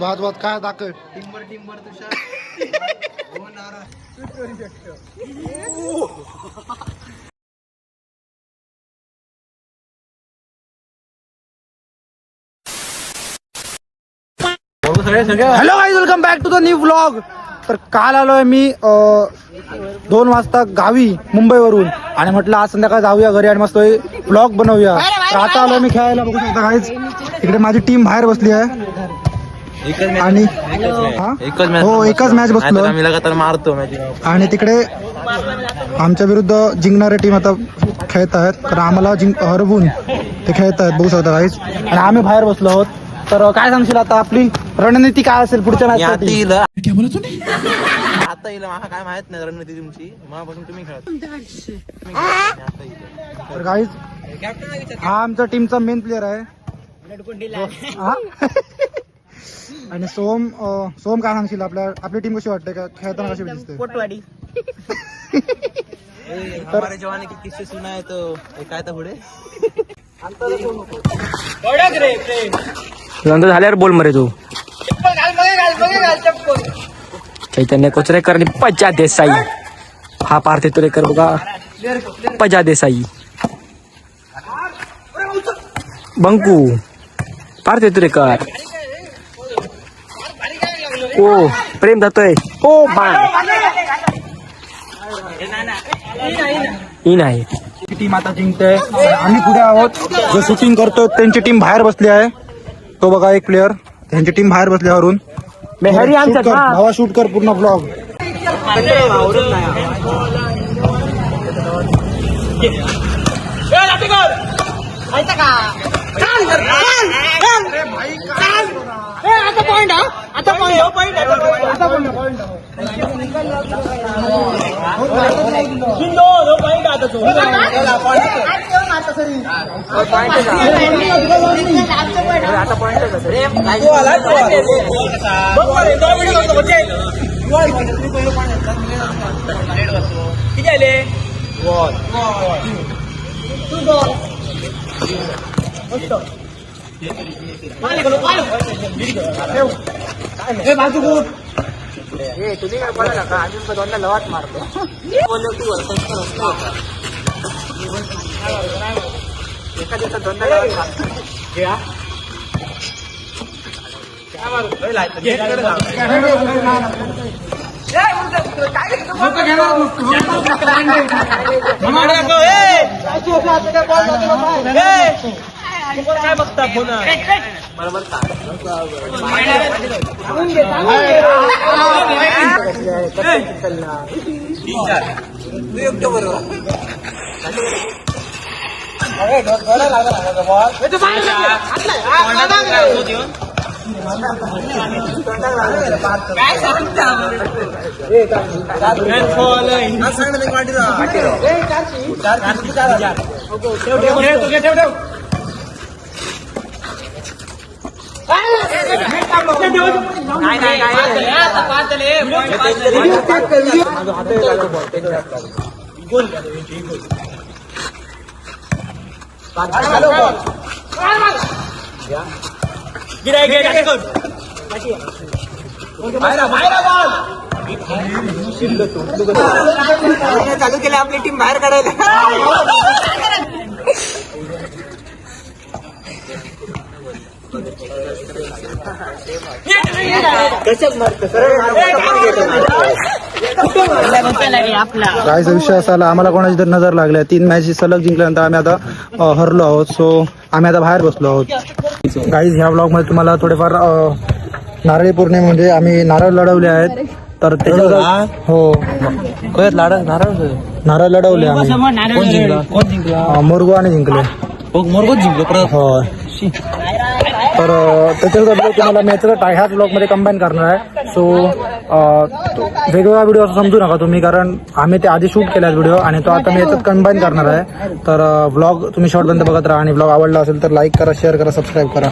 वाद काय दाखल टिंबर तुषार हो नारा hello guys, welcome back to the new vlog. तर काल आलोय मी 2 वाजता गावी मुंबईवरून आणि म्हटलं आज संध्याकाळ जाऊया घरी आणि मस्त व्लॉग बनवूया. तर आता आलोय मी खेळायला. बघू शकता गाईज, इकडे माझी टीम बाहेर बसली आहे आणि एकच मॅच बसलो मारतो आणि तिकडे आमच्या विरुद्ध जिंकणारे टीम आता खेळत आहेत. कारण आम्हाला हरवून ते खेळत आहेत. बघू शकता गाईज, आणि आम्ही बाहेर बसलो आहोत. तर काय सांगशील आता आपली रणनीती काय असेल पुढच्या मॅच आता येईल मला काय माहित नाही रणनीती तुमची मगापासून तुम्ही खेळत. तर गाईज, हा आमच्या टीमचा मेन प्लेअर आहे आणि सोम काय सांगशील आपली टीम कशी वाटते का खेळताना कशी दिसते? पोटवाडी हमारे जवानी की किस्से सुनाए तो काय तर पुढे झाल्यावर बोल मरे तू. चैतन्य कोचरेकर आणि पजा देसाई. हा पार्थे तुरेकर बघा, पजा देसाई. बंकू पार्थे तुरेकर. ओ प्रेम जातोय. ओ बाय ही नाही. टीम आता जिंकते. आम्ही पुढे आहोत. जो शूटिंग करतो त्यांची टीम बाहेर बसली आहे. तो बघा एक प्लेअर, त्यांची टीम बाहेर बसल्यावरून भावा शूट कर पूर्ण ब्लॉग. तुझी काय पडला का अजून दोनदा लवाट मारतो. एका दिवसात दोनदा लवाट मारतो. काय बघता फोन बरोबर चालू केलं आपली टीम बाहेर काढायला. गाईचा विषय असा आला, आम्हाला कोणाची तर नजर लागल्या. 3 मॅचेस सलग जिंकल्यानंतर आम्ही आता हरलो आहोत. सो आम्ही आता बाहेर बसलो आहोत. गाईज, ह्या ब्लॉग मध्ये तुम्हाला थोडेफार नारळी पौर्णिमा म्हणजे आम्ही नारळ लढवले आहेत. तर त्याच्या हो नारळ लढवले आम्ही. मोरगो आणि जिंकले. मोरगोच जिंकलो. हो. तर त्याच्याबद्दल तुम्हाला मॅचचा ह्याच ब्लॉगमध्ये कंबाईन करणार आहे. सो वेगवेगळा व्हिडिओ समजू नका तुम्ही, कारण आम्ही ते आधी शूट केला व्हिडिओ आणि तो आता मी याच्यात कंबाईन करणार आहे. तर ब्लॉग तुम्ही शॉर्टपर्यंत बघत राहा आणि ब्लॉग आवडला असेल तर लाईक करा, शेअर करा, सबस्क्राईब करा.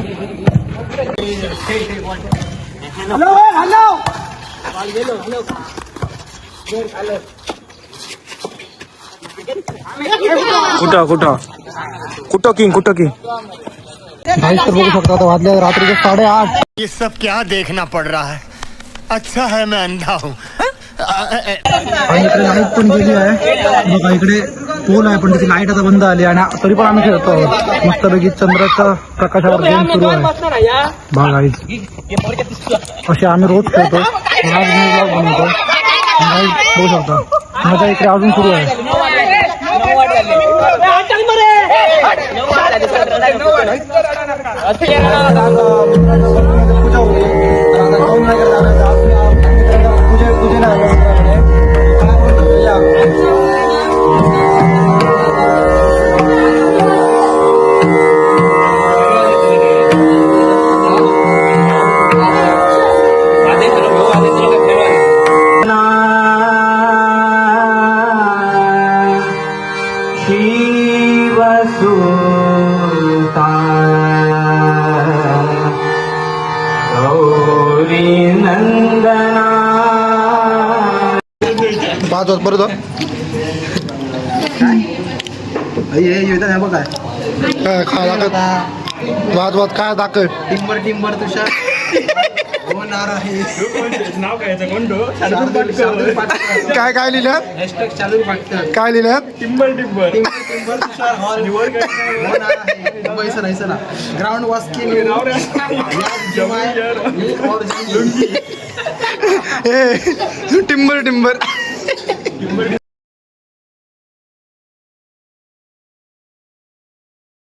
कुठं किंग गाईस तर बघू शकता आता वाजल्या रात्रीचे 8:30. ये सब क्या देखना पड़ रहा है? अच्छा है मैं अंधा हूँ. आणि इकडे लाईट पण गेली आहे बघा. इकडे पोल आहे पण त्याची लाईट आता बंद आली आणि तरी पण आम्ही खेळतो आहोत. मस्तपैकी चंद्राच्या प्रकाशावर गेम सुरू आहे. बघा गाईस असे आम्ही रोज खेळतो. आज मी ब्लॉग बनवतो. गाईस बघू शकता मजा इकडे अजून सुरू आहे. पूजा होती पूजेला पाच वाजता परत काय खा लागत वाद काय दाखल टिंबर तुषार काय लिहिल्यात काय लिहिल्यात ग्राउंड वास्की टिंबर